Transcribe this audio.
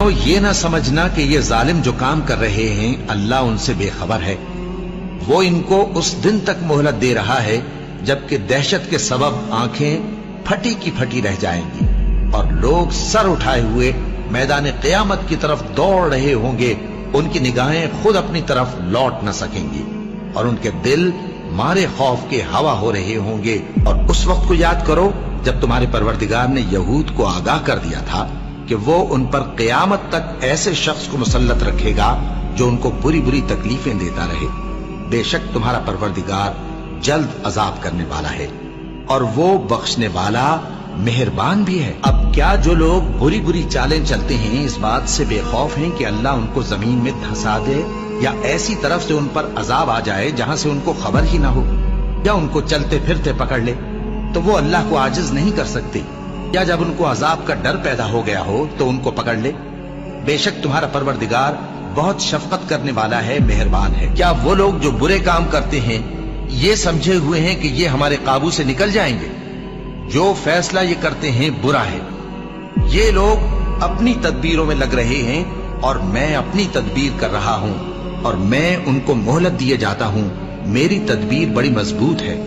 مومنو یہ نہ سمجھنا کہ یہ ظالم جو کام کر رہے ہیں اللہ ان سے بے خبر ہے، وہ ان کو اس دن تک مہلت دے رہا ہے جبکہ دہشت کے سبب آنکھیں پھٹی کی پھٹی رہ جائیں گی اور لوگ سر اٹھائے ہوئے میدان قیامت کی طرف دوڑ رہے ہوں گے، ان کی نگاہیں خود اپنی طرف لوٹ نہ سکیں گی اور ان کے دل مارے خوف کے ہوا ہو رہے ہوں گے۔ اور اس وقت کو یاد کرو جب تمہارے پروردگار نے یہود کو آگاہ کر دیا تھا کہ وہ ان پر قیامت تک ایسے شخص کو مسلط رکھے گا جو ان کو بری بری تکلیفیں دیتا رہے۔ بے شک تمہارا پروردگار جلد عذاب کرنے والا ہے اور وہ بخشنے والا مہربان بھی ہے۔ اب کیا جو لوگ بری بری چالیں چلتے ہیں اس بات سے بے خوف ہیں کہ اللہ ان کو زمین میں دھسا دے یا ایسی طرف سے ان پر عذاب آ جائے جہاں سے ان کو خبر ہی نہ ہو، یا ان کو چلتے پھرتے پکڑ لے تو وہ اللہ کو عاجز نہیں کر سکتے، یا جب ان کو عذاب کا ڈر پیدا ہو گیا ہو تو ان کو پکڑ لے؟ بے شک تمہارا پروردگار بہت شفقت کرنے والا ہے، مہربان ہے۔ کیا وہ لوگ جو برے کام کرتے ہیں یہ سمجھے ہوئے ہیں کہ یہ ہمارے قابو سے نکل جائیں گے؟ جو فیصلہ یہ کرتے ہیں برا ہے۔ یہ لوگ اپنی تدبیروں میں لگ رہے ہیں اور میں اپنی تدبیر کر رہا ہوں، اور میں ان کو مہلت دیے جاتا ہوں، میری تدبیر بڑی مضبوط ہے۔